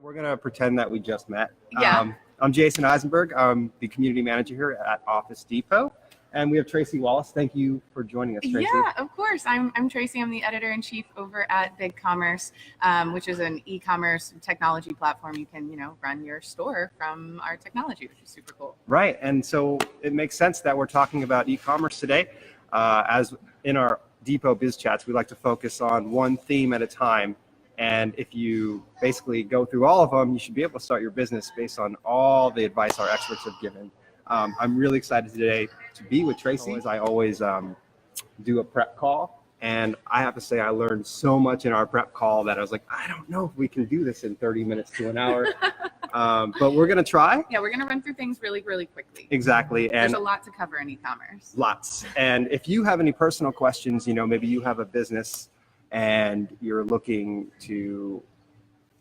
We're going to pretend that we just met. Yeah. I'm Jason Eisenberg. I'm the community manager here at Office Depot. And we have Tracey Wallace. Thank you for joining us, Tracey. Yeah, of course. I'm Tracey. I'm the editor-in-chief over at BigCommerce, which is an e-commerce technology platform. You can, run your store from our technology, which is super cool. Right. And so it makes sense that we're talking about e-commerce today. As in our Depot Biz Chats, we like to focus on one theme at a time. And if you basically go through all of them, you should be able to start your business based on all the advice our experts have given. I'm really excited today to be with Tracey. As I always do a prep call, and I have to say I learned so much in our prep call that I was like, I don't know if we can do this in 30 minutes to an hour, but we're going to try. Yeah, we're going to run through things really, really quickly. Exactly. And there's a lot to cover in e-commerce. Lots. And if you have any personal questions, maybe you have a business and you're looking to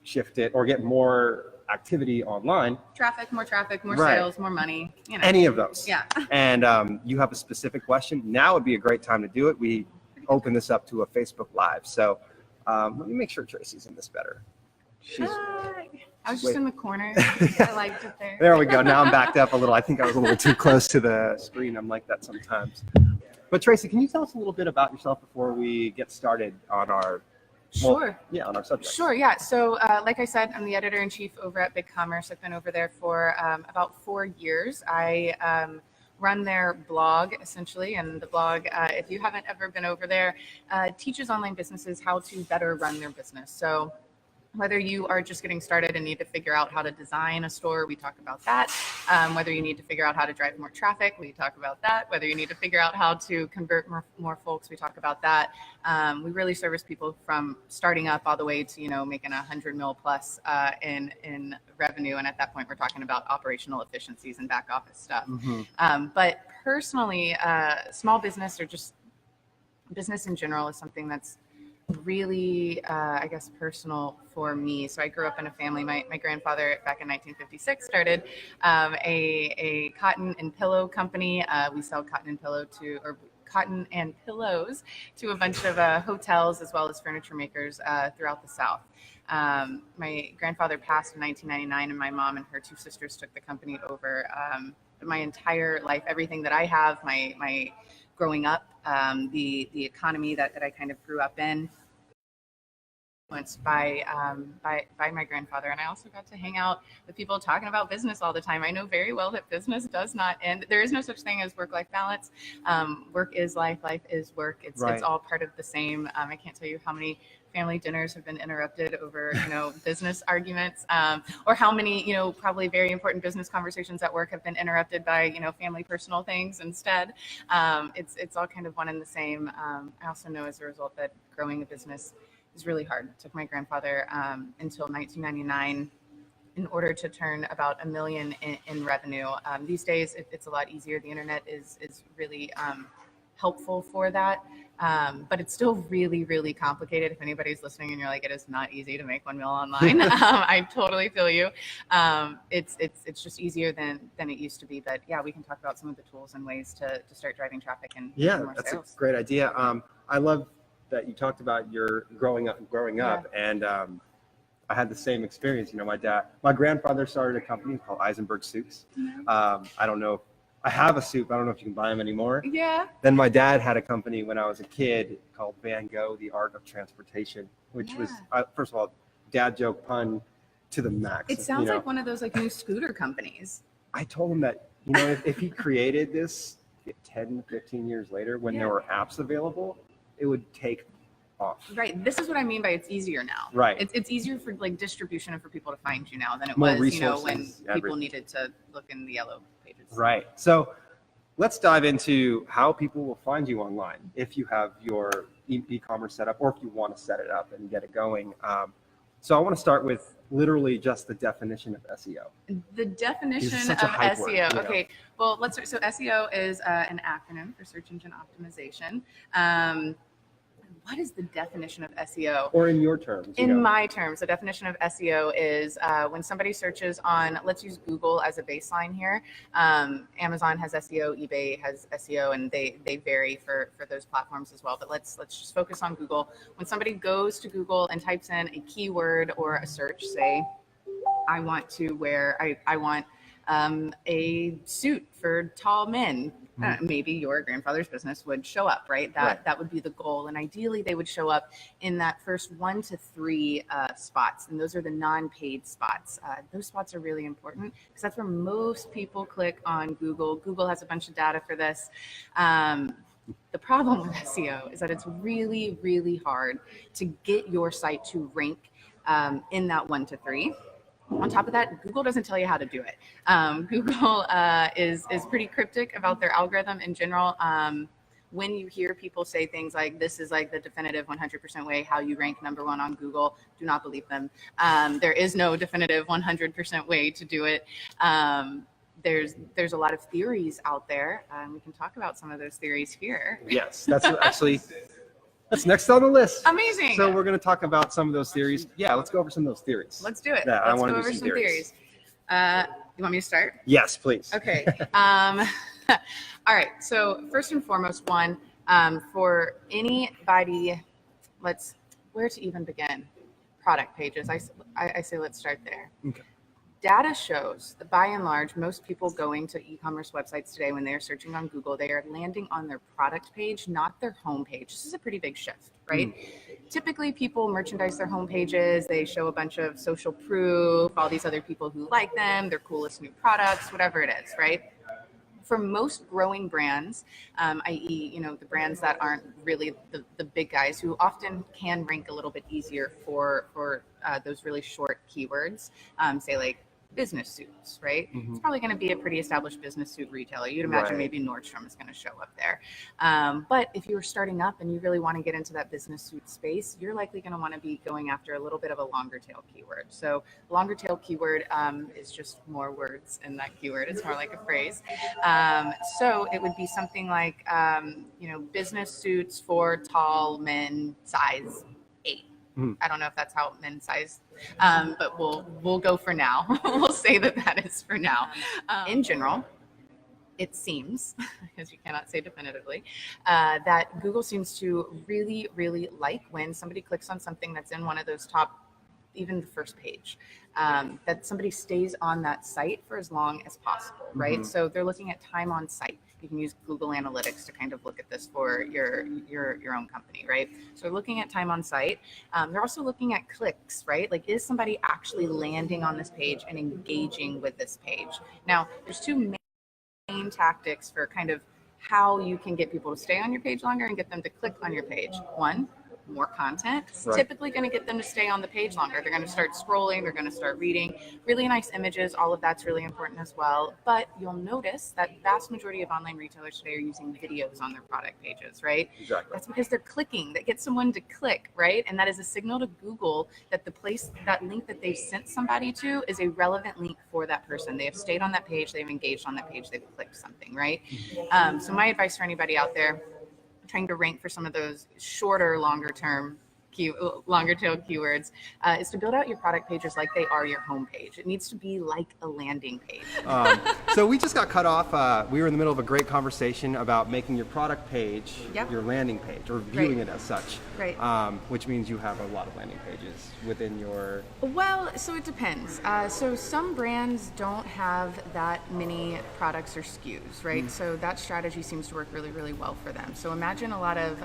shift it or get more activity online. More traffic, more right. Sales, more money. Any of those. Yeah. And you have a specific question, now would be a great time to do it. We open this up to a Facebook Live. So let me make sure Tracey's in this better. Hi. I was just in the corner. I liked it there. There we go. Now I'm backed up a little. I think I was a little too close to the screen. I'm like that sometimes. But Tracey, can you tell us a little bit about yourself before we get started on our on our subject? Sure, yeah. So like I said, I'm the editor-in-chief over at BigCommerce. I've been over there for about 4 years. I run their blog, essentially, and the blog, if you haven't ever been over there, teaches online businesses how to better run their business. So whether you are just getting started and need to figure out how to design a store, we talk about that. Whether you need to figure out how to drive more traffic, we talk about that. Whether you need to figure out how to convert more folks, we talk about that. We really service people from starting up all the way to, making 100 mil plus in revenue. And at that point, we're talking about operational efficiencies and back office stuff. Mm-hmm. But personally, small business or just business in general is something that's really, personal for me. So I grew up in a family. My grandfather back in 1956 started a cotton and pillow company. We sell cotton and pillows to a bunch of hotels as well as furniture makers throughout the South. My grandfather passed in 1999, and my mom and her 2 sisters took the company over. My entire life, everything that I have, my growing up, the economy that I kind of grew up in, influenced by my grandfather. And I also got to hang out with people talking about business all the time. I know very well that business does not end. There is no such thing as work-life balance. Work is life, life is work. It's all part of the same. I can't tell you how many family dinners have been interrupted over, business arguments, or how many, probably very important business conversations at work have been interrupted by, family personal things instead. It's all kind of one and the same. I also know as a result that growing a business is really hard. It took my grandfather until 1999 in order to turn about $1 million in revenue. These days, it's a lot easier. The internet is really helpful for that. But it's still really, really complicated. If anybody's listening and you're like, it is not easy to make $1 million online, I totally feel you. It's just easier than it used to be. But yeah, we can talk about some of the tools and ways to start driving traffic and more that's sales. A great idea. I love that you talked about your growing up, and I had the same experience. My grandfather started a company called Eisenberg Soups. I don't know. I have a soup. I don't know if you can buy them anymore. Yeah. Then my dad had a company when I was a kid called Van Gogh, The Art of Transportation, which was, first of all, dad joke pun to the max. It sounds like one of those new scooter companies. I told him that, if he created this 10, 15 years later, when there were apps available, it would take off. Right. This is what I mean by it's easier now. Right. It's easier for distribution and for people to find you now than it More was, resources, when people needed to look in the yellow pages. Right. So let's dive into how people will find you online if you have your e-commerce set up or if you want to set it up and get it going. So I want to start with literally just the definition of SEO. The definition of SEO. Okay. Well, so SEO is an acronym for search engine optimization. What is the definition of SEO? Or in your terms? In my terms, the definition of SEO is when somebody searches on, let's use Google as a baseline here. Amazon has SEO, eBay has SEO, and they vary for those platforms as well. But let's just focus on Google. When somebody goes to Google and types in a keyword or a search, say I want to wear, I want a suit for tall men. Maybe your grandfather's business would show up, right? That would be the goal. And ideally they would show up in that first 1 to 3 spots. And those are the non-paid spots. Those spots are really important because that's where most people click on Google. Google has a bunch of data for this. The problem with SEO is that it's really, really hard to get your site to rank in that 1 to 3. On top of that, Google doesn't tell you how to do it. Google is pretty cryptic about their algorithm in general. When you hear people say things like, this is like the definitive 100% way how you rank number 1 on Google, do not believe them. There is no definitive 100% way to do it. There's a lot of theories out there. We can talk about some of those theories here. Yes, that's next on the list. Amazing. So we're going to talk about some of those theories. Yeah, let's go over some of those theories. Let's do it. Yeah, let's go over some theories. You want me to start? Yes, please. Okay. All right. So first and foremost, one, for anybody, where to even begin? Product pages. I say let's start there. Okay. Data shows that by and large, most people going to e-commerce websites today, when they're searching on Google, they are landing on their product page, not their home page. This is a pretty big shift, right? Typically, people merchandise their home pages. They show a bunch of social proof, all these other people who like them, their coolest new products, whatever it is, right? For most growing brands, i.e., the brands that aren't really the big guys, who often can rank a little bit easier for those really short keywords, say like business suits, right? It's probably going to be a pretty established business suit retailer. You'd imagine maybe Nordstrom is going to show up there. But if you're starting up and you really want to get into that business suit space, you're likely going to want to be going after a little bit of a longer tail keyword. So longer tail keyword is just more words in that keyword. It's more like a phrase. So it would be something like, business suits for tall men, size 8. I don't know if that's how men's size, but we'll go for now. We'll say that is for now. In general, it seems, because you cannot say definitively, that Google seems to really, really like when somebody clicks on something that's in one of those top, even the first page, that somebody stays on that site for as long as possible, right? So they're looking at time on site. You can use Google Analytics to kind of look at this for your own company, right? So they're looking at time on site. They're also looking at clicks, right? Like, is somebody actually landing on this page and engaging with this page? Now, there's 2 main tactics for kind of how you can get people to stay on your page longer and get them to click on your page. One, more content. It's typically going to get them to stay on the page longer. They're going to start scrolling. They're going to start reading. Really nice images. All of that's really important as well. But you'll notice that vast majority of online retailers today are using videos on their product pages, right? Exactly. That's because they're clicking. That gets someone to click, right? And that is a signal to Google that that link that they've sent somebody to is a relevant link for that person. They have stayed on that page. They've engaged on that page. They've clicked something, right? So my advice for anybody out there trying to rank for some of those shorter, longer tail keywords is to build out your product pages like they are your home page. It needs to be like a landing page. So we just got cut off. We were in the middle of a great conversation about making your product page your landing page, or viewing it as such. Right. Which means you have a lot of landing pages within your... Well, so it depends. So some brands don't have that many products or SKUs, right? So that strategy seems to work really, really well for them. So imagine a lot of...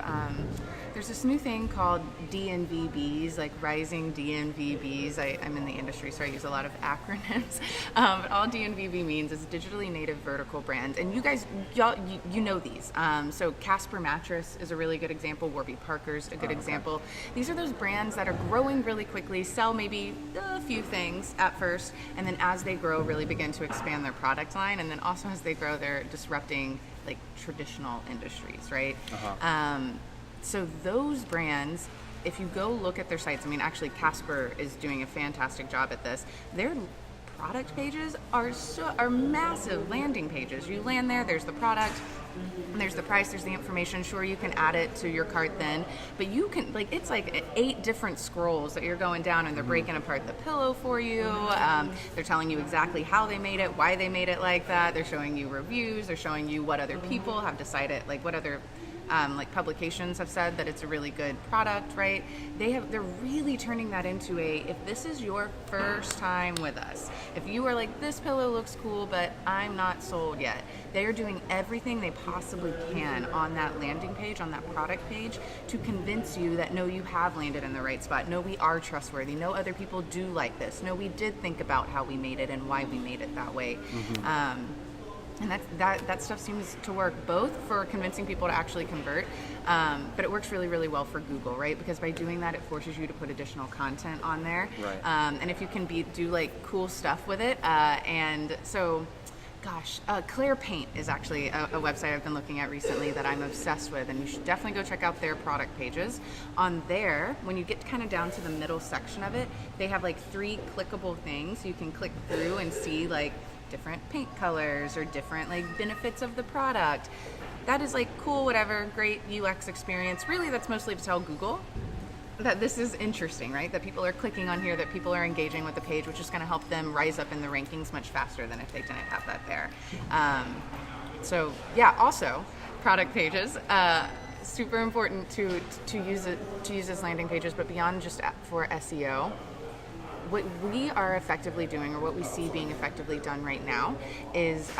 there's this new thing called DNVBs, like rising DNVBs. I'm in the industry, so I use a lot of acronyms. But all DNVB means is digitally native vertical brand. And you guys, you know these. So Casper Mattress is a really good example. Warby Parker's a good example. These are those brands that are growing really quickly, sell maybe a few things at first, and then as they grow, really begin to expand their product line. And then also as they grow, they're disrupting like traditional industries, right? So those brands, if you go look at their sites, I mean, actually Casper is doing a fantastic job at this. Their product pages are massive landing pages. You land there, there's the product, there's the price, there's the information. Sure, you can add it to your cart then, but you can, like, it's like 8 different scrolls that you're going down, and they're breaking apart the pillow for you. They're telling you exactly how they made it, why they made it like that. They're showing you reviews. They're showing you what other people have decided, like what other like publications have said that it's a really good product, right? They're really turning that into if this is your first time with us, if you are like, this pillow looks cool, but I'm not sold yet, they are doing everything they possibly can on that landing page, on that product page, to convince you that no, you have landed in the right spot. No, we are trustworthy. No, other people do like this. No, we did think about how we made it and why we made it that way. And that stuff seems to work both for convincing people to actually convert, but it works really, really well for Google, right? Because by doing that, it forces you to put additional content on there. Right. And if you can do like cool stuff with it, and so, gosh, Clear Paint is actually a website I've been looking at recently that I'm obsessed with, and you should definitely go check out their product pages. On there, when you get kind of down to the middle section of it, they have like 3 clickable things you can click through and see like different paint colors or different like benefits of the product. That is like cool, whatever, great UX experience. Really, that's mostly to tell Google that this is interesting, right? That people are clicking on here, that people are engaging with the page, which is going to help them rise up in the rankings much faster than if they didn't have that there. So yeah, also product pages, super important to use as landing pages, but beyond just for SEO. What we are effectively doing, or what we see being effectively done right now, is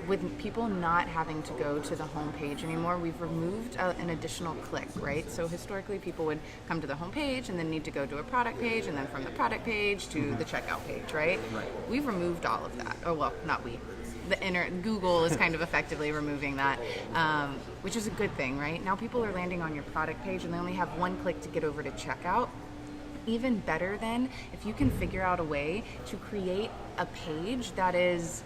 with people not having to go to the home page anymore, we've removed an additional click, right? So historically, people would come to the home page and then need to go to a product page, and then from the product page to the checkout page, right? We've removed all of that. Oh, well, not we. Google is kind of effectively removing that, which is a good thing, right? Now people are landing on your product page and they only have one click to get over to checkout. Even better then, if you can figure out a way to create a page that is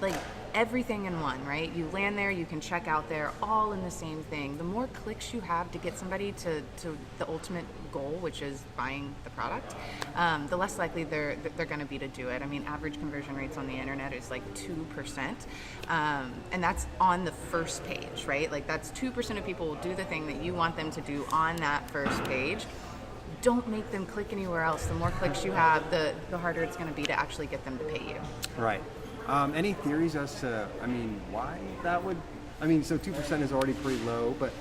like everything in one, right? You land there, you can check out there, all in the same thing. The more clicks you have to get somebody to the ultimate goal, which is buying the product, the less likely they're going to be to do it. I mean, average conversion rates on the internet is like 2%, and that's on the first page, right? Like that's 2% of people will do the thing that you want them to do on that first page. Don't make them click anywhere else. The more clicks you have, the harder it's going to be to actually get them to pay you. Right. Any theories as to, why that would, so 2% is already pretty low, but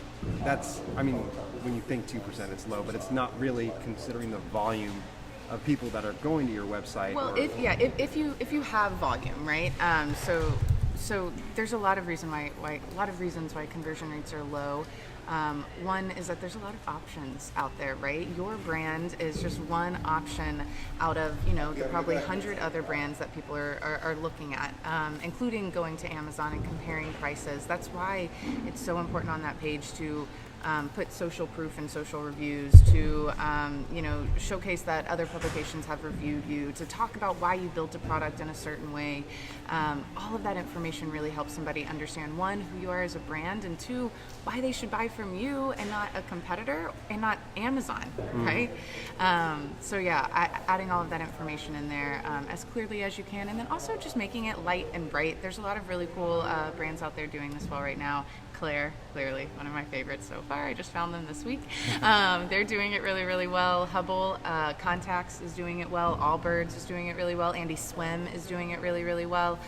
that's, when you think 2%, it's low, but it's not really considering the volume of people that are going to your website. Well, if you have volume, right? So there's a lot of reasons why conversion rates are low. One is that there's a lot of options out there, right? Your brand is just one option out of, the probably 100 other brands that people are looking at, including going to Amazon and comparing prices. That's why it's so important on that page to put social proof and social reviews, to showcase that other publications have reviewed you, to talk about why you built a product in a certain way. All of that information really helps somebody understand, one, who you are as a brand, and two, why they should buy from you and not a competitor and not Amazon, right? Adding all of that information in there as clearly as you can, and then also just making it light and bright. There's a lot of really cool brands out there doing this well right now. Claire, clearly one of my favorites so far. I just found them this week. They're doing it really, really well. Hubble Contacts is doing it well. Allbirds is doing it really well. Andy Swim is doing it really, really well.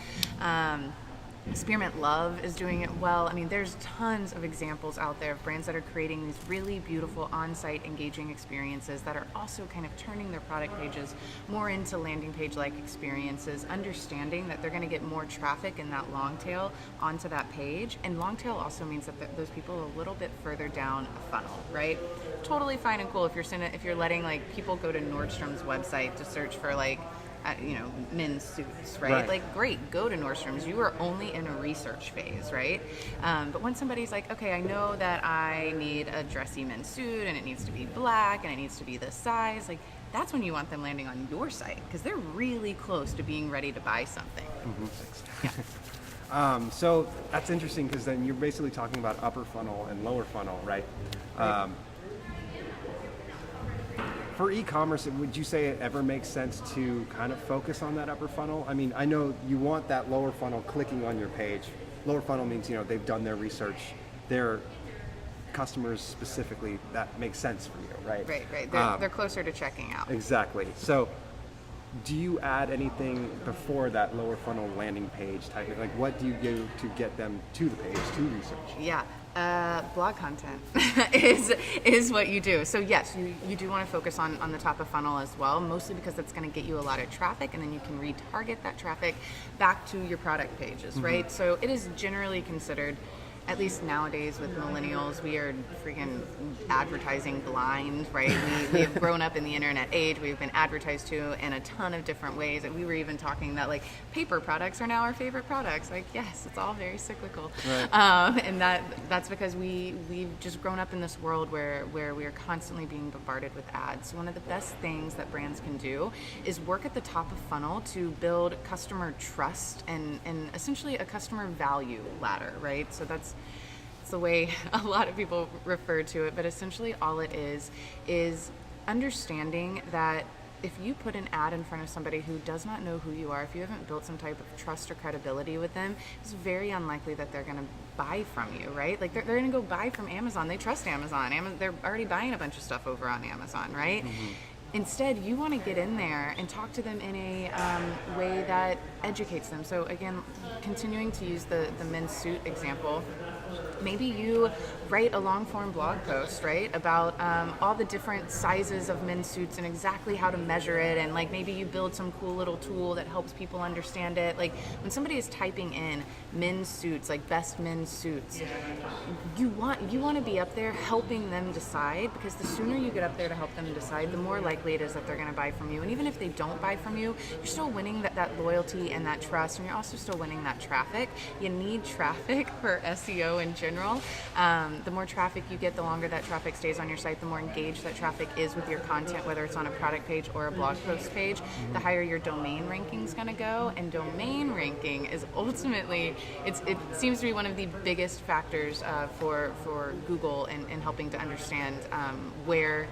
Spearmint Love is doing it well. There's tons of examples out there of brands that are creating these really beautiful on-site engaging experiences that are also kind of turning their product pages more into landing page-like experiences, understanding that they're going to get more traffic in that long tail onto that page. And long tail also means that those people are a little bit further down a funnel, right? Totally fine and cool if you're letting people go to Nordstrom's website to search for men's suits, right? Like, great, go to Nordstrom's. You are only in a research phase, right? But when somebody's like, okay, I know that I need a dressy men's suit and it needs to be black and it needs to be this size, that's when you want them landing on your site, because they're really close to being ready to buy something. Yeah. So that's interesting, because then you're basically talking about upper funnel and lower funnel, right? For e-commerce, would you say it ever makes sense to kind of focus on that upper funnel? I know you want that lower funnel clicking on your page. Lower funnel means, they've done their research, their customers specifically, that makes sense for you, right? Right. They're closer to checking out. Exactly. So do you add anything before that lower funnel landing page type of, like what do you do to get them to the page to research? Yeah, blog content is what you do. So yes, you do want to focus on the top of funnel as well, mostly because that's going to get you a lot of traffic, and then you can retarget that traffic back to your product pages, right? So it is generally considered, at least nowadays with millennials, we are freaking advertising blind, right? We have grown up in the internet age. We've been advertised to in a ton of different ways. And we were even talking that like paper products are now our favorite products. Like, yes, it's all very cyclical. Right. And that's because we've just grown up in this world where we are constantly being bombarded with ads. So one of the best things that brands can do is work at the top of funnel to build customer trust and essentially a customer value ladder, right? So that's the way a lot of people refer to it, but essentially all it is understanding that if you put an ad in front of somebody who does not know who you are, if you haven't built some type of trust or credibility with them, it's very unlikely that they're going to buy from you, right? Like they're going to go buy from Amazon. They trust Amazon. They're already buying a bunch of stuff over on Amazon, right? Mm-hmm. Instead, you want to get in there and talk to them in a way that educates them. So again, continuing to use the men's suit example, maybe you write a long form blog post, right, about all the different sizes of men's suits and exactly how to measure it, and like maybe you build some cool little tool that helps people understand it. Like when somebody is typing in men's suits, like best men's suits, you want to be up there helping them decide, because the sooner you get up there to help them decide, the more likely it is that they're going to buy from you. And even if they don't buy from you, you're still winning that loyalty and that trust, and you're also still winning that traffic. You need traffic for SEO in general. The more traffic you get, the longer that traffic stays on your site, the more engaged that traffic is with your content, whether it's on a product page or a blog post page, the higher your domain ranking is going to go. And domain ranking is ultimately, it seems to be one of the biggest factors for Google in helping to understand where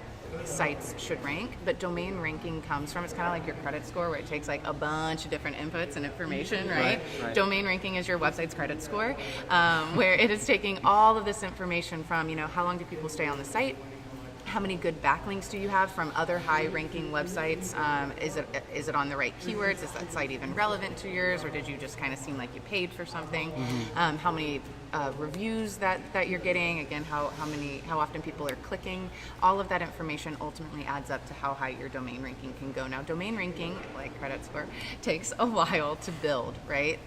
sites should rank. But domain ranking comes from, it's kind of like your credit score, where it takes like a bunch of different inputs and information, right? Domain ranking is your website's credit score, where it is taking all of this information from, how long do people stay on the site? How many good backlinks do you have from other high-ranking websites? Is it on the right keywords? Is that site even relevant to yours, or did you just kind of seem like you paid for something? Mm-hmm. How many reviews that you're getting? Again, how often people are clicking? All of that information ultimately adds up to how high your domain ranking can go. Now, domain ranking, like credit score, takes a while to build, right?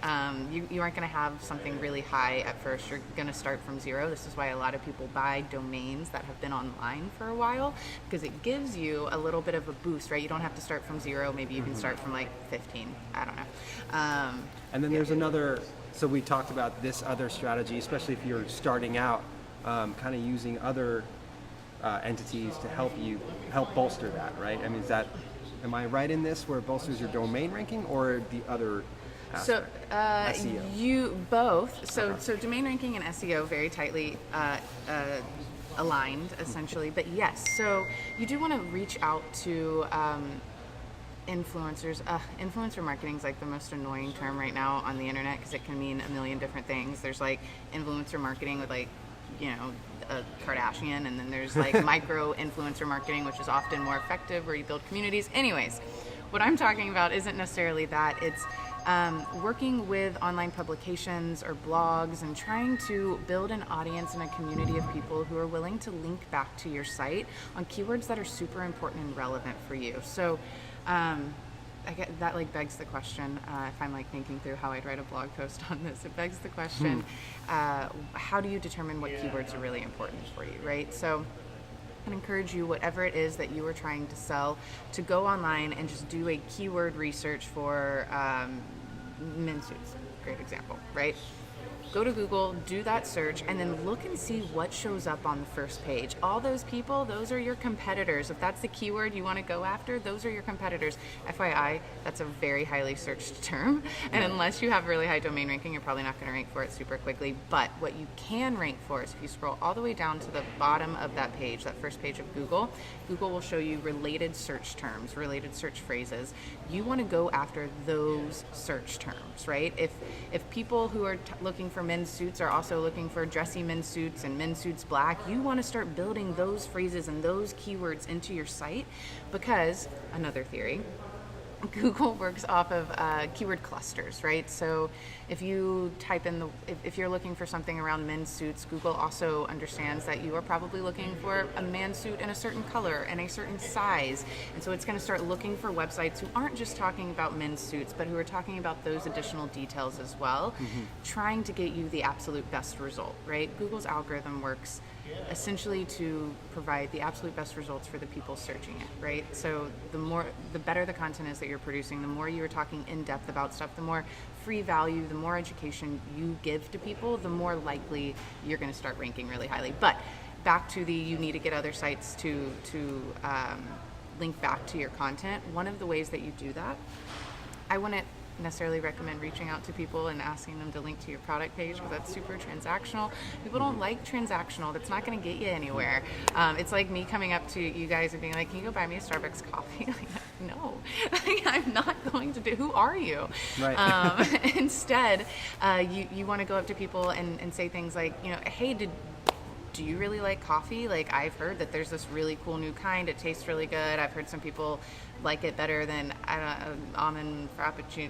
You aren't going to have something really high at first. You're going to start from zero. This is why a lot of people buy domains that have been online for a while, because it gives you a little bit of a boost, right? You don't have to start from zero. Maybe you can start from like 15. I don't know. And then there's another, so we talked about this other strategy, especially if you're starting out, kind of using other entities to help bolster that, right? I mean, am I right in this, where it bolsters your domain ranking, or the other aspect? So SEO? You both. So domain ranking and SEO very tightly aligned, essentially. But yes, so you do want to reach out to influencers. Influencer marketing is like the most annoying term right now on the internet, because it can mean a million different things. There's like influencer marketing with like, a Kardashian, and then there's like micro influencer marketing, which is often more effective, where you build communities. Anyways, what I'm talking about isn't necessarily that. It's working with online publications or blogs and trying to build an audience and a community of people who are willing to link back to your site on keywords that are super important and relevant for you. So I get that, like, begs the question, if I'm like thinking through how I'd write a blog post on this, it begs the question, how do you determine what keywords are really important for you, right? So I encourage you, whatever it is that you are trying to sell, to go online and just do a keyword research for men's suits. Great example, right? Go to Google, do that search, and then look and see what shows up on the first page. All those people, those are your competitors. If that's the keyword you want to go after, those are your competitors. FYI, that's a very highly searched term, and unless you have really high domain ranking, you're probably not going to rank for it super quickly. But what you can rank for is, if you scroll all the way down to the bottom of that page, that first page of Google, Google will show you related search terms, related search phrases. You want to go after those search terms, right? If people who are looking for men's suits are also looking for dressy men's suits and men's suits black, you want to start building those phrases and those keywords into your site, because, another theory, Google works off of keyword clusters, right? So if you type in if you're looking for something around men's suits, Google also understands that you are probably looking for a man's suit in a certain color and a certain size. And so it's going to start looking for websites who aren't just talking about men's suits, but who are talking about those additional details as well, trying to get you the absolute best result, right? Google's algorithm works essentially to provide the absolute best results for the people searching it, right? So the better the content is that you're producing, the more you're talking in depth about stuff, the more free value, the more education you give to people, the more likely you're going to start ranking really highly. But back to you need to get other sites to link back to your content. One of the ways that you do that, I wouldn't necessarily recommend reaching out to people and asking them to link to your product page because that's super transactional. People don't like transactional. That's not going to get you anywhere. It's like me coming up to you guys and being like, can you go buy me a Starbucks coffee? Like, no, I'm not going to do. Who are you? Right. Instead, you want to go up to people and say things like, hey, do you really like coffee? Like, I've heard that there's this really cool new kind. It tastes really good. I've heard some people like it better than almond frappuccino.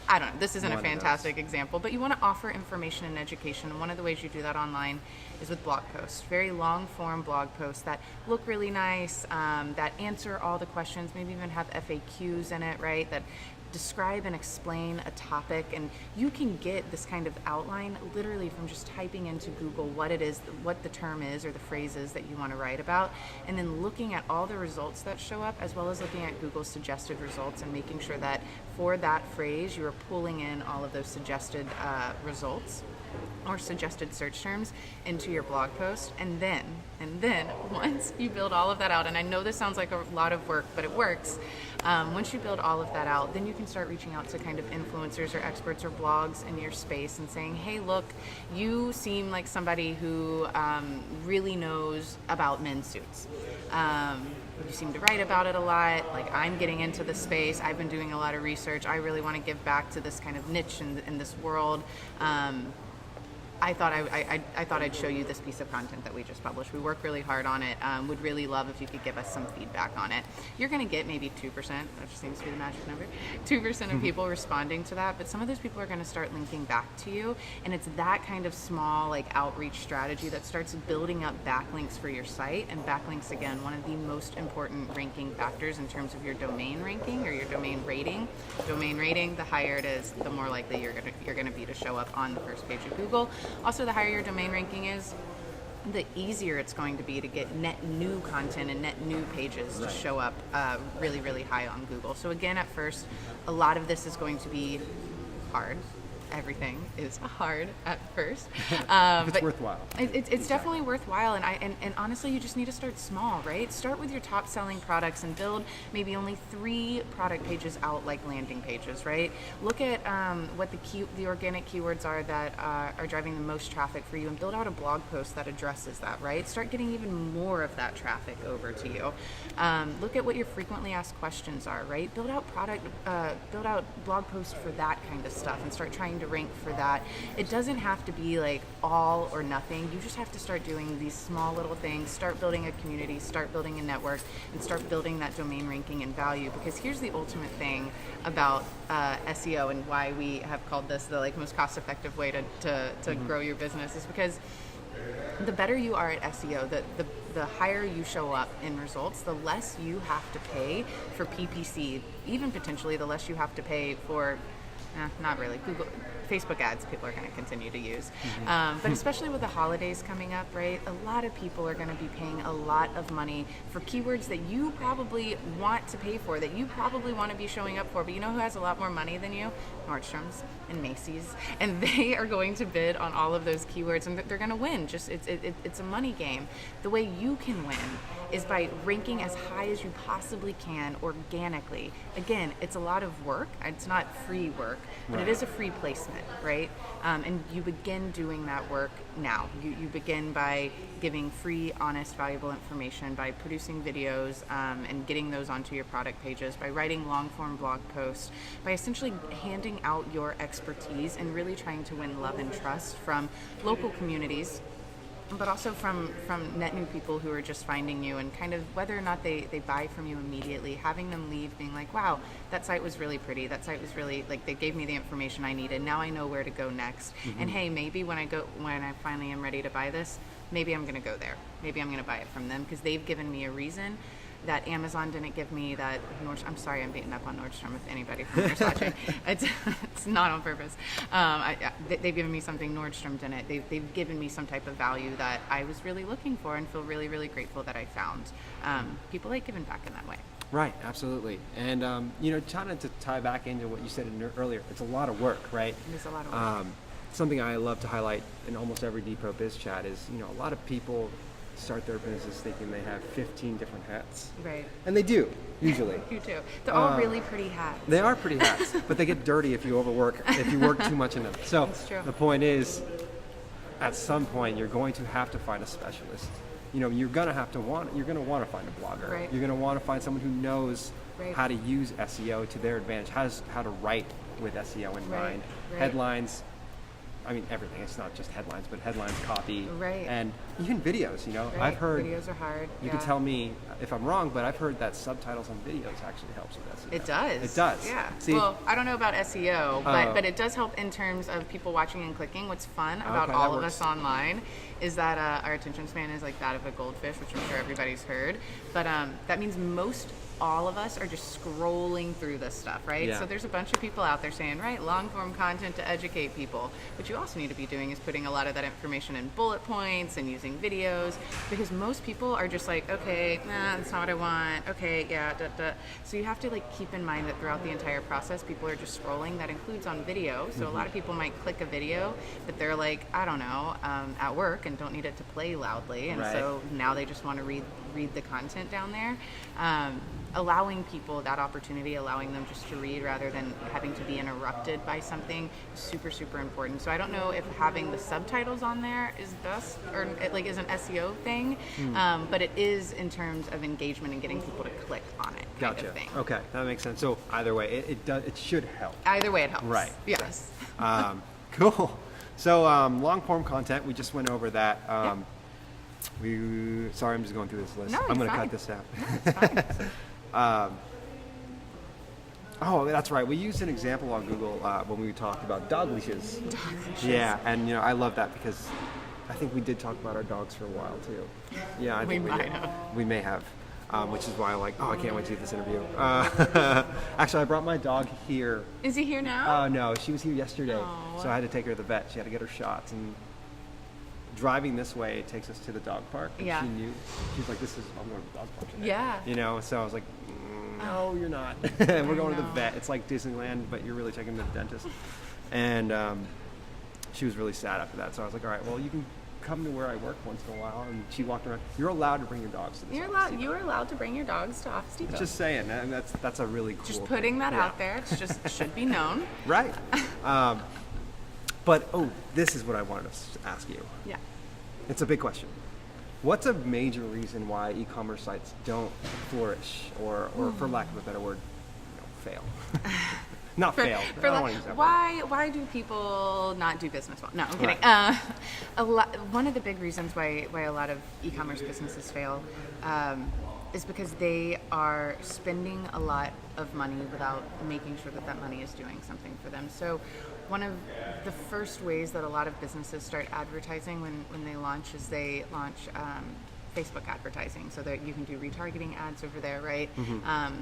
I don't know. This isn't a fantastic example, but you want to offer information and education. And one of the ways you do that online is with blog posts, very long form blog posts that look really nice, that answer all the questions, maybe even have FAQs in it, right? That describe and explain a topic, and you can get this kind of outline literally from just typing into Google what it is, what the term is or the phrase is that you want to write about, and then looking at all the results that show up, as well as looking at Google's suggested results and making sure that for that phrase you are pulling in all of those suggested results or suggested search terms into your blog post. And then once you build all of that out, and I know this sounds like a lot of work, but it works. Once you build all of that out, then you can start reaching out to kind of influencers or experts or blogs in your space and saying, hey, look, you seem like somebody who really knows about men's suits. You seem to write about it a lot. Like, I'm getting into the space. I've been doing a lot of research. I really want to give back to this kind of niche in this world. I thought I'd show you this piece of content that we just published. We work really hard on it. Would really love if you could give us some feedback on it. You're going to get maybe 2%, that just seems to be the magic number, 2% of people responding to that, but some of those people are going to start linking back to you, and it's that kind of small outreach strategy that starts building up backlinks for your site. And backlinks, again, one of the most important ranking factors in terms of your domain ranking or your domain rating. Domain rating, the higher it is, the more likely you're going to be to show up on the first page of Google. Also, the higher your domain ranking is, the easier it's going to be to get net new content and net new pages to show up really, really high on Google. So again, at first, a lot of this is going to be hard. Everything is hard at first. It's worthwhile. It's definitely worthwhile, and honestly, you just need to start small, right? Start with your top selling products and build maybe only 3 product pages out like landing pages, right? Look at what the organic keywords are that are driving the most traffic for you, and build out a blog post that addresses that, right? Start getting even more of that traffic over to you. Look at what your frequently asked questions are, right? Build out blog posts for that kind of stuff, and start trying to rank for that. It doesn't have to be like all or nothing. You just have to start doing these small little things, start building a community, start building a network, and start building that domain ranking and value. Because here's the ultimate thing about SEO and why we have called this the most cost-effective way to grow your business, is because the better you are at SEO, the higher you show up in results, the less you have to pay for PPC, even potentially the less you have to pay for not really. Facebook ads people are going to continue to use. But especially with the holidays coming up, right? A lot of people are going to be paying a lot of money for keywords that you probably want to pay for, that you probably want to be showing up for. But you know who has a lot more money than you? Nordstrom's and Macy's. And they are going to bid on all of those keywords, and they're going to win. Just it's a money game. The way you can win is by ranking as high as you possibly can organically. Again, it's a lot of work. It's not free work, but it is a free placement, right? And you begin doing that work now. You begin by giving free, honest, valuable information, by producing videos and getting those onto your product pages, by writing long-form blog posts, by essentially handing out your expertise and really trying to win love and trust from local communities but also from net new people who are just finding you, and kind of whether or not they buy from you immediately, having them leave being like, wow, that site was really pretty, that site was really, like, they gave me the information I needed, now I know where to go next. And hey, maybe when I finally am ready to buy this, maybe I'm going to go there, maybe I'm going to buy it from them because they've given me a reason that Amazon didn't give me, that I'm sorry, I'm beating up on Nordstrom if anybody from there's watching. It's not on purpose. They've given me something Nordstrom didn't. They've given me some type of value that I was really looking for, and feel really, really grateful that I found. People like giving back in that way. Right, absolutely. And, trying to tie back into what you said earlier, it's a lot of work, right? It is a lot of work. Something I love to highlight in almost every Depot Biz Chat is, a lot of people start their business thinking they have 15 different hats. Right. And they do, usually. You do. They're all really pretty hats. They are pretty hats, but they get dirty if you work too much in them. So That's true. The point is, at some point, you're going to have to find a specialist. You're going to want to find a blogger. Right. You're going to want to find someone who knows Right. how to use SEO to their advantage, how to write with SEO in Right. mind. Right. Headlines, everything. It's not just headlines, but headlines, copy, Right. and even videos. Right. I've heard videos are hard. You can tell me if I'm wrong, but I've heard that subtitles on videos actually helps with SEO. It does. It does. Yeah. See, well, I don't know about SEO, but it does help in terms of people watching and clicking. What's fun about Okay, all that of works. us online is that our attention span is like that of a goldfish, which I'm sure everybody's heard. But that means all of us are just scrolling through this stuff, right? Yeah. So there's a bunch of people out there saying, right, long form content to educate people. What you also need to be doing is putting a lot of that information in bullet points and using videos, because most people are just like, okay, nah, that's not what I want. Okay, yeah, da, da. So you have to keep in mind that throughout the entire process, people are just scrolling. That includes on video. So a lot of people might click a video, but they're like, I don't know, at work and don't need it to play loudly. And Right. so now they just want to read the content down there. Allowing people that opportunity, allowing them just to read rather than having to be interrupted by something is super, super important. So I don't know if having the subtitles on there is best or is an SEO thing, but it is in terms of engagement and getting people to click on it. Kind Gotcha. of thing. Okay, that makes sense. So either way, it should help. Either way, it helps. Right. Yes. Cool. So long form content, we just went over that. Sorry, I'm just going through this list. No, I'm going it's to fine. cut this out. No, it's fine. Oh, that's right. We used an example on Google when we talked about dog leashes. Yeah, and I love that because I think we did talk about our dogs for a while too. Yeah, I think we might did. have. We may have, which is why I can't wait to do this interview. Actually, I brought my dog here. Is he here now? No, she was here yesterday, Aw. so I had to take her to the vet. She had to get her shots, and driving this way takes us to the dog park. And Yeah. she knew. She's like, I'm going to the dog park today. Yeah. So I was like, no, you're not. We're going to the know. vet. It's like Disneyland, but you're really taking them to the dentist. And she was really sad after that. So I was like, all right, well, you can come to where I work once in a while. And she walked around. You're allowed to bring your dogs to this office. You are allowed to bring your dogs to Office Depot. Just saying, and that's a really cool Just thing. putting that Yeah. out there. It's just should be known. Right. But this is what I wanted to ask you. Yeah. It's a big question. What's a major reason why e-commerce sites don't flourish, or for lack of a better word, fail? Not fail. I don't want to use that word. Why do people not do business well? No, I'm kidding. Right. One of the big reasons why a lot of e-commerce businesses fail is because they are spending a lot of money without making sure that money is doing something for them. So one of the first ways that a lot of businesses start advertising when they launch is they launch Facebook advertising, so that you can do retargeting ads over there, right?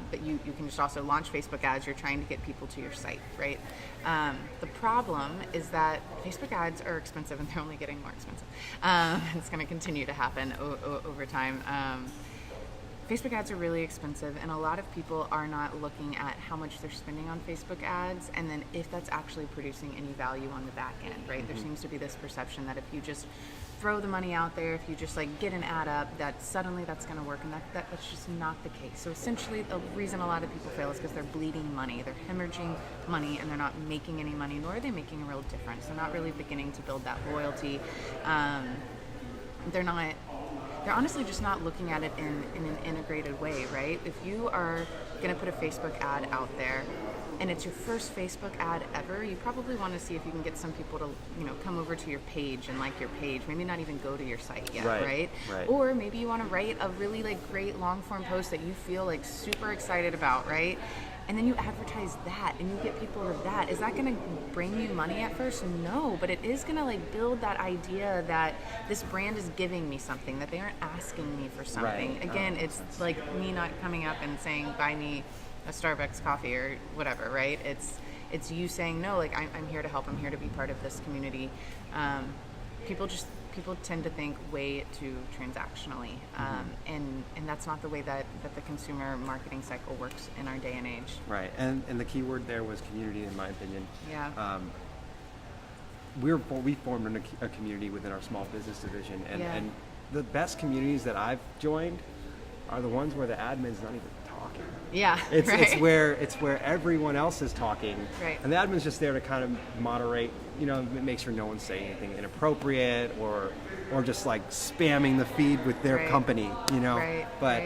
But you can just also launch Facebook ads. You're trying to get people to your site, right? The problem is that Facebook ads are expensive, and they're only getting more expensive. It's going to continue to happen over time. Facebook ads are really expensive, and a lot of people are not looking at how much they're spending on Facebook ads, and then if that's actually producing any value on the back end, right? There seems to be this perception that if you just throw the money out there, if you just get an ad up, that suddenly that's going to work, and that's just not the case. So essentially, the reason a lot of people fail is because they're bleeding money, they're hemorrhaging money, and they're not making any money, nor are they making a real difference. They're not really beginning to build that loyalty. They're honestly just not looking at it in an integrated way, right? If you are going to put a Facebook ad out there, and it's your first Facebook ad ever, you probably want to see if you can get some people to, come over to your page and like your page. Maybe not even go to your site yet, right? Or maybe you want to write a really like great long form post that you feel like super excited about, right? And then you advertise that and you get people to that. Is that going to bring you money at first? No, but it is going to like build that idea that this brand is giving me something, that they aren't asking me for something. Again, it's like me not coming up and saying, buy me a Starbucks coffee or whatever, right? It's you saying, no, like I'm here to help. I'm here to be part of this community. People tend to think way too transactionally, and that's not the way that the consumer marketing cycle works in our day and age. Right, and the key word there was community, in my opinion. Yeah. We formed a community within our small business division, and the best communities that I've joined are the ones where the admin's not even talking. Yeah, it's where everyone else is talking, right. And the admin's just there to kind of moderate, make sure no one's saying anything inappropriate or just like spamming the feed with their company, But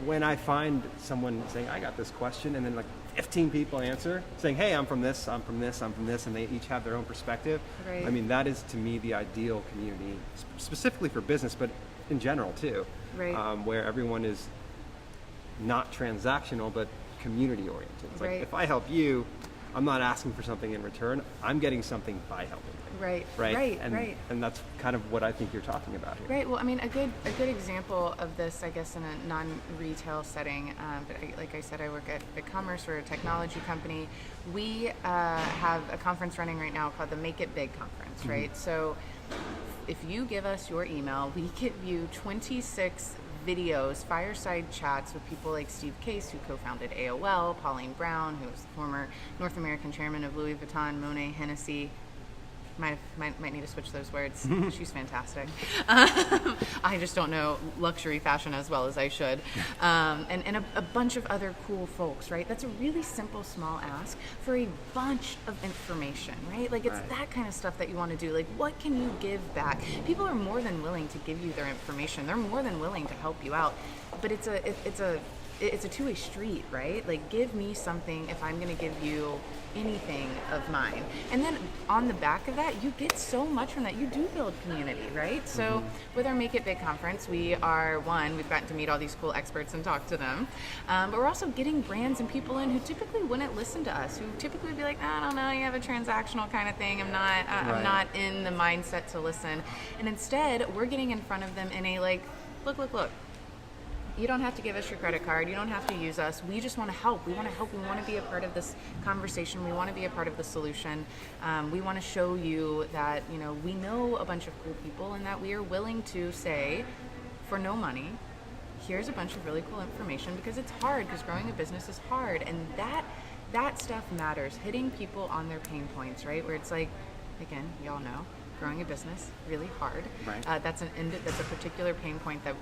when I find someone saying, I got this question, and then like 15 people answer saying, hey, I'm from this, I'm from this, I'm from this, and they each have their own perspective. Right. I mean, that is to me the ideal community, specifically for business, but in general too, right. Where everyone is not transactional, but community oriented. It's like, if I help you, I'm not asking for something in return. I'm getting something by helping you. Right. And that's kind of what I think you're talking about here. Right. Well, I mean, a good example of this, I guess, in a non-retail setting. But like I said, I work at BigCommerce. We're a technology company. We have a conference running right now called the Make It Big conference. Right. So if you give us your email, we give you 26 videos, fireside chats with people like Steve Case, who co-founded AOL, Pauline Brown, who was the former North American chairman of Louis Vuitton, Monet, Hennessy. Might need to switch those words. She's fantastic. I just don't know luxury fashion as well as I should. And a bunch of other cool folks, right? That's a really simple, small ask for a bunch of information, right? Like it's that kind of stuff that you want to do. Like, what can you give back? People are more than willing to give you their information. They're more than willing to help you out. But it's a two-way street, right? Like, give me something if I'm going to give you anything of mine. And then on the back of that, you get so much from that. You do build community, right? So with our Make It Big conference, we've gotten to meet all these cool experts and talk to them. But we're also getting brands and people in who typically wouldn't listen to us, who typically would be like, I don't know, you have a transactional kind of thing. I'm not in the mindset to listen. And instead, we're getting in front of them in a like, look. You don't have to give us your credit card. You don't have to use us. We just want to help. We want to help. We want to be a part of this conversation. We want to be a part of the solution. We want to show you that, we know a bunch of cool people and that we are willing to say, for no money, here's a bunch of really cool information, because it's hard, because growing a business is hard. And that stuff matters. Hitting people on their pain points, right? Where it's like, again, y'all know, growing a business, really hard. Right. That's a particular pain point that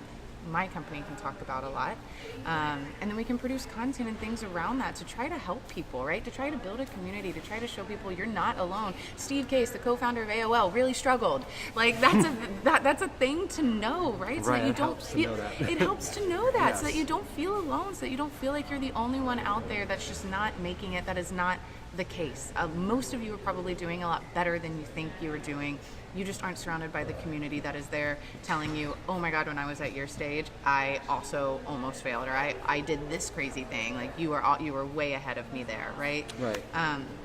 my company can talk about a lot, and then we can produce content and things around that to try to help people, right? To try to build a community, to try to show people you're not alone. Steve Case, the co-founder of AOL, really struggled. Like that's a thing to know, right? So that you don't feel it helps to know that, so that you don't feel alone, so that you don't feel like you're the only one out there that's just not making it. That is not the case. Most of you are probably doing a lot better than you think you were doing. You just aren't surrounded by the community that is there telling you, oh my God, when I was at your stage, I also almost failed, or I did this crazy thing. Like you were way ahead of me there, right? Right.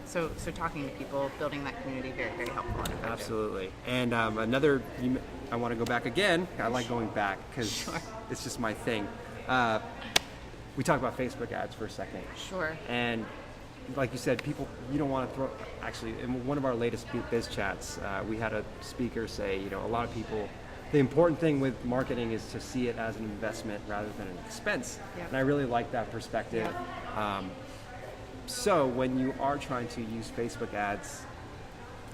So talking to people, building that community, very, very helpful. And absolutely. And I want to go back again. I like going back because it's just my thing. We talked about Facebook ads for a second. Sure. And like you said, you don't want to throw. Actually, in one of our latest biz chats, we had a speaker say, a lot of people, the important thing with marketing is to see it as an investment rather than an expense. Yep. And I really like that perspective. Yep. So when you are trying to use Facebook ads,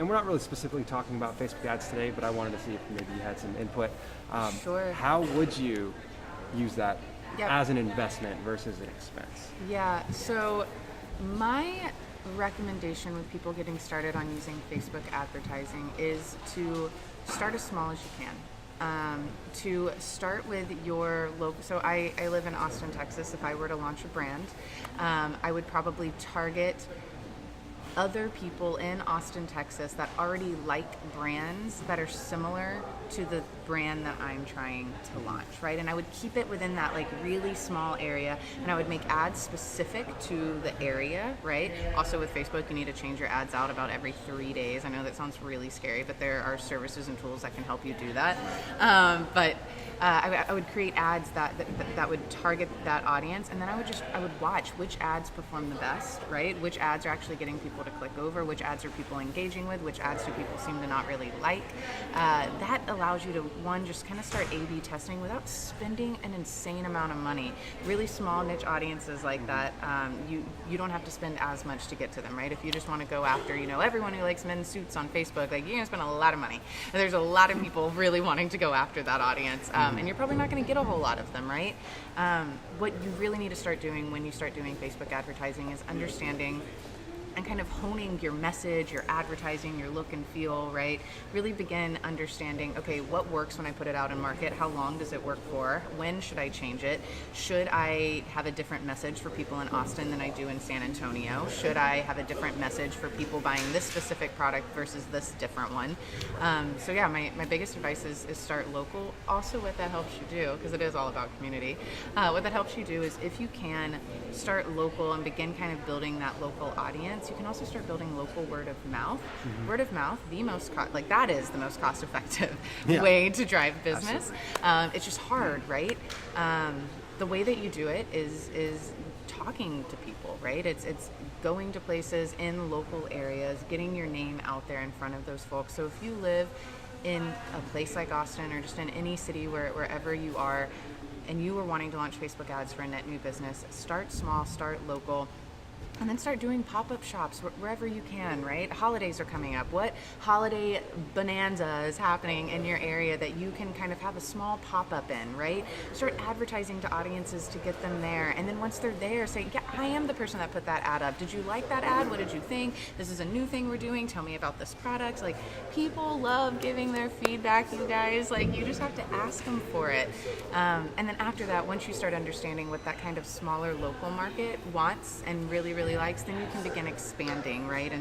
and we're not really specifically talking about Facebook ads today, but I wanted to see if maybe you had some input. Sure. How would you use that Yep. as an investment versus an expense? Yeah. So my recommendation with people getting started on using Facebook advertising is to start as small as you can. to start with your local. So I live in Austin, Texas. If I were to launch a brand, I would probably target other people in Austin, Texas that already like brands that are similar to the brand that I'm trying to launch, right? And I would keep it within that like really small area, and I would make ads specific to the area, right? Also with Facebook, you need to change your ads out about every 3 days. I know that sounds really scary, but there are services and tools that can help you do that. I would create ads that would target that audience, and then I would watch which ads perform the best, right? Which ads are actually getting people to click over, which ads are people engaging with, which ads do people seem to not really like. That allows you to, one, just kind of start A/B testing without spending an insane amount of money. Really small niche audiences like that, you don't have to spend as much to get to them, right? If you just want to go after, everyone who likes men's suits on Facebook, like you're gonna spend a lot of money. And there's a lot of people really wanting to go after that audience, and you're probably not going to get a whole lot of them, right? What you really need to start doing when you start doing Facebook advertising is understanding and kind of honing your message, your advertising, your look and feel, right? Really begin understanding, okay, what works when I put it out in market? How long does it work for? When should I change it? Should I have a different message for people in Austin than I do in San Antonio? Should I have a different message for people buying this specific product versus this different one? So yeah, my biggest advice is start local. Also what that helps you do, because it is all about community, what that helps you do is if you can start local and begin kind of building that local audience, you can also start building local word of mouth. Word of mouth, that is the most cost effective way to drive business. It's just hard, right? The way that you do it is talking to people, right? It's going to places in local areas, getting your name out there in front of those folks. So if you live in a place like Austin or just in any city wherever you are, and you are wanting to launch Facebook ads for a net new business, start small, start local. And then start doing pop-up shops wherever you can, right? Holidays are coming up. What holiday bonanza is happening in your area that you can kind of have a small pop-up in, right? Start advertising to audiences to get them there. And then once they're there, say, yeah, I am the person that put that ad up. Did you like that ad? What did you think? This is a new thing we're doing. Tell me about this product. Like, people love giving their feedback, you guys. Like, you just have to ask them for it. And then after that, once you start understanding what that kind of smaller local market wants and really, really likes, then you can begin expanding, right?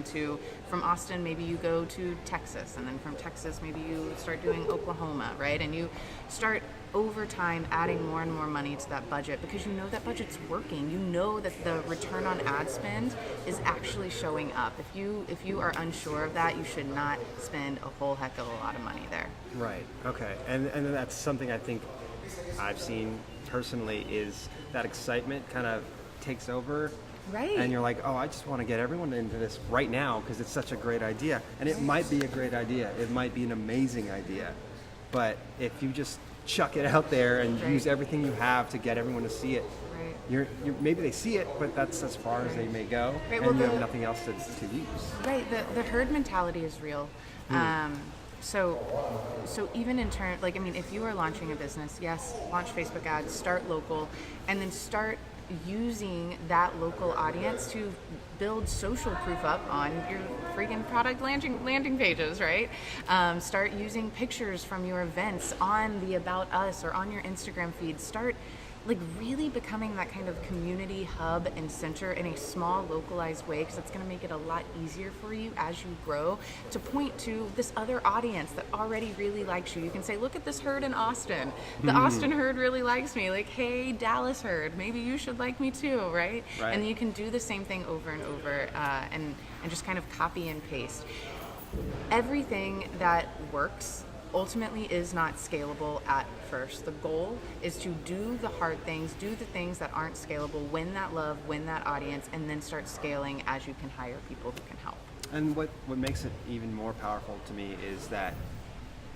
From Austin, maybe you go to Texas, and then from Texas, maybe you start doing Oklahoma, right? And you start over time adding more and more money to that budget because you know that budget's working. You know that the return on ad spend is actually showing up. If you are unsure of that, you should not spend a whole heck of a lot of money there. Right. Okay. And that's something I think I've seen personally is that excitement kind of takes over. Right. And you're like, oh, I just want to get everyone into this right now because it's such a great idea. And it might be a great idea. It might be an amazing idea. But if you just chuck it out there and use everything you have to get everyone to see it, you're maybe they see it, but that's as far as they may go. Right. And you have nothing else to use. Right. The herd mentality is real. So even in turn, if you are launching a business, yes, launch Facebook ads, start local, and then start using that local audience to build social proof up on your freaking product landing pages, right? Start using pictures from your events on the About Us or on your Instagram feed. Start really becoming that kind of community hub and center in a small localized way, because it's going to make it a lot easier for you as you grow to point to this other audience that already really likes you. You can say, look at this herd in Austin. The Austin herd really likes me. Like, hey, Dallas herd, maybe you should like me too, right? And you can do the same thing over and over and just kind of copy and paste. Everything that works ultimately is not scalable at first. The goal is to do the hard things, do the things that aren't scalable, win that love, win that audience, and then start scaling as you can hire people who can help. And what makes it even more powerful to me is that,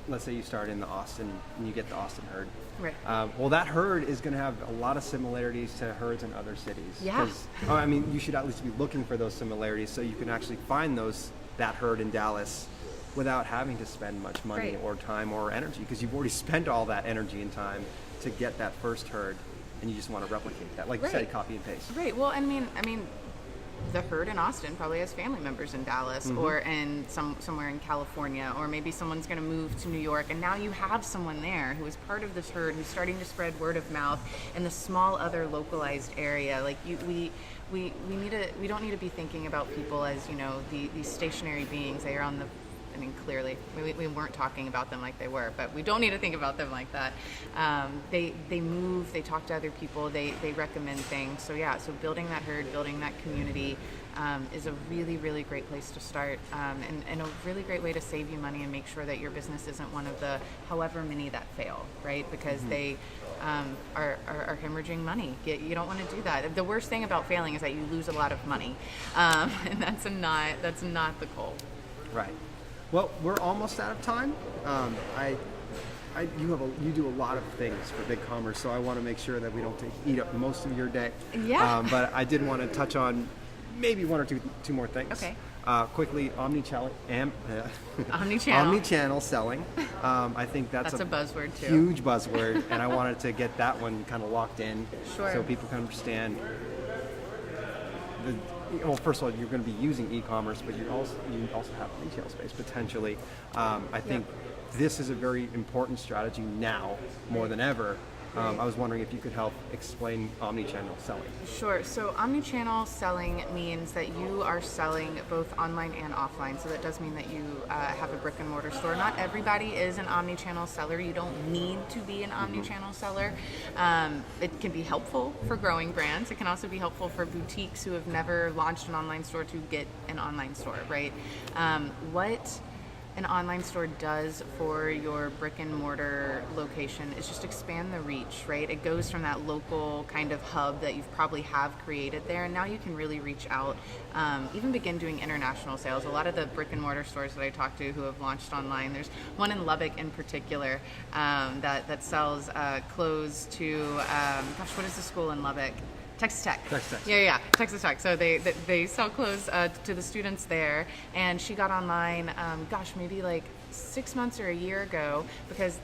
let's say you start in the Austin and you get the Austin herd. Right. Well, that herd is going to have a lot of similarities to herds in other cities. Yeah. You should at least be looking for those similarities so you can actually find that herd in Dallas without having to spend much money or time or energy, because you've already spent all that energy and time to get that first herd, and you just want to replicate that, like you said, copy and paste. Right. Well, the herd in Austin probably has family members in Dallas or in somewhere in California, or maybe someone's going to move to New York, and now you have someone there who is part of this herd who's starting to spread word of mouth in the small other localized area. Like we don't need to be thinking about people as, you know, these stationary beings. They are on the, I mean, clearly we weren't talking about them like they were, but we don't need to think about them like that. They move, they talk to other people, they recommend things. So yeah, so building that herd, building that community is a really, really great place to start, and a really great way to save you money and make sure that your business isn't one of the however many that fail, right? Because they are hemorrhaging money. You don't want to do that. The worst thing about failing is that you lose a lot of money, and that's not the goal. Right. Well, we're almost out of time. You do a lot of things for BigCommerce, so I want to make sure that we don't eat up most of your day. Yeah. But I did want to touch on maybe one or two more things. Okay. Quickly, omnichannel selling. I think that's a buzzword too. Huge buzzword, and I wanted to get that one kind of locked in, Sure. so people can understand. Well, first of all, you're going to be using e-commerce, but you also have retail space potentially. I think this is a very important strategy now more than ever. I was wondering if you could help explain omnichannel selling. Sure. So omnichannel selling means that you are selling both online and offline. So that does mean that you have a brick and mortar store. Not everybody is an omnichannel seller. You don't need to be an omnichannel seller. It can be helpful for growing brands. It can also be helpful for boutiques who have never launched an online store to get an online store, right? What an online store does for your brick and mortar location is just expand the reach, right? It goes from that local kind of hub that you've probably have created there, and now you can really reach out, even begin doing international sales. A lot of the brick and mortar stores that I talk to who have launched online, there's one in Lubbock in particular that sells clothes to, what is the school in Lubbock? Texas Tech. Yeah, Texas Tech. So they sell clothes to the students there, and she got online, maybe like 6 months or a year ago, because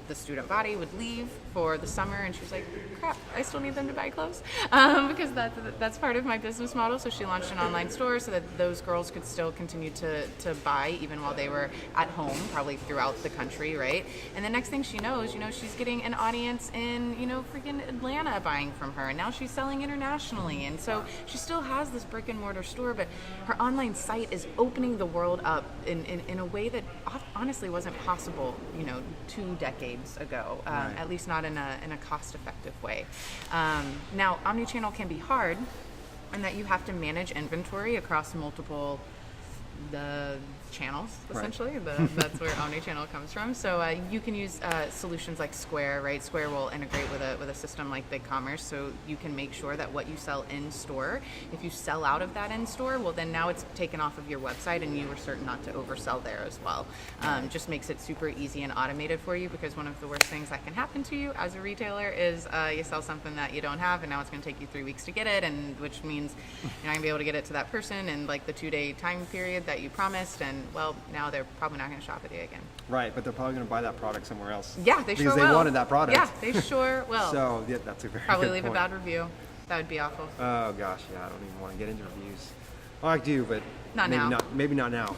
the student body would leave for the summer, and she was like, crap, I still need them to buy clothes, because that's part of my business model. So she launched an online store so that those girls could still continue to buy even while they were at home, probably throughout the country, right? And the next thing she knows, she's getting an audience in, freaking Atlanta buying from her, and now she's selling internationally. And so she still has this brick and mortar store, but her online site is opening the world up in a way that honestly wasn't possible, 2 decades ago, Right. At least not in a cost-effective way. Now, omnichannel can be hard in that you have to manage inventory across multiple channels, essentially. Right. That's where omnichannel comes from. So you can use solutions like Square, right? Square will integrate with a system like BigCommerce, so you can make sure that what you sell in store, if you sell out of that in store, well, then now it's taken off of your website, and you are certain not to oversell there as well. Just makes it super easy and automated for you, because one of the worst things that can happen to you as a retailer is you sell something that you don't have, and now it's going to take you 3 weeks to get it, and which means you're not going to be able to get it to that person in like the 2-day time period that you promised, and well, now they're probably not going to shop with you again. Right, but they're probably going to buy that product somewhere else. Yeah, they sure will. Because they wanted that product. Yeah, they sure will. So yeah, that's a very probably good leave point. a bad review. That would be awful. Oh gosh, yeah, I don't even want to get into reviews. Well, I do, but not now. Maybe not now.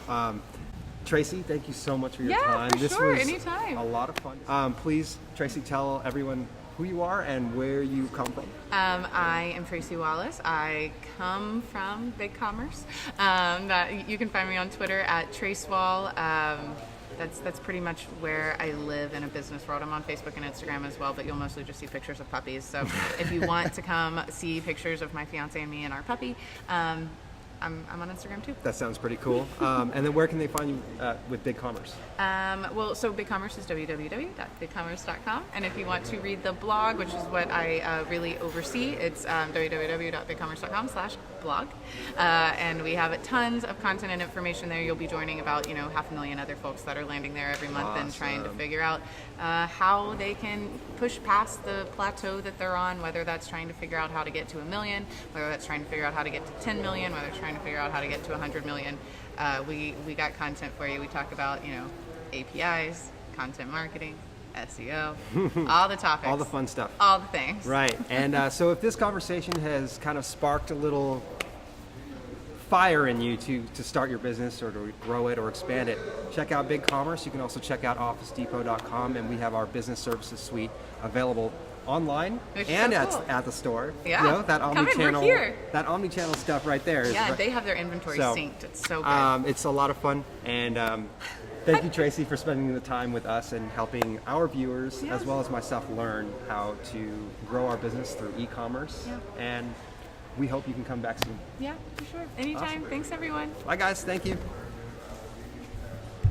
Tracy, thank you so much for your time. Yeah, for this sure. was Anytime. A lot of fun. Please, Tracy, tell everyone who you are and where you come from. I am Tracey Wallace. I come from BigCommerce. You can find me on Twitter at TraceWall. That's pretty much where I live in a business world. I'm on Facebook and Instagram as well, but you'll mostly just see pictures of puppies. So if you want to come see pictures of my fiance and me and our puppy, I'm on Instagram too. That sounds pretty cool. And then where can they find you with BigCommerce? So BigCommerce is www.bigcommerce.com. And if you want to read the blog, which is what I really oversee, it's www.bigcommerce.com/blog. And we have tons of content and information there. You'll be joining about 500,000 other folks that are landing there every month and trying to figure out how they can push past the plateau that they're on, whether that's trying to figure out how to get to 1 million, whether that's trying to figure out how to get to 10 million, whether it's trying to figure out how to get to 100 million. We got content for you. We talk about APIs, content marketing, SEO, all the topics, all the fun stuff, all the things. Right. And so if this conversation has kind of sparked a little fire in you to start your business or to grow it or expand it, check out BigCommerce. You can also check out OfficeDepot.com, and we have our business services suite available online and at the store. Yeah, you know, that we're here. That omni-channel stuff right there. Yeah, they have their inventory synced. It's so good. It's a lot of fun, and thank you, Tracey, for spending the time with us and helping our viewers as well as myself learn how to grow our business through e-commerce. Yeah. And we hope you can come back soon. Yeah, for sure. Anytime. Awesome. Thanks, everyone. Bye, guys. Thank you.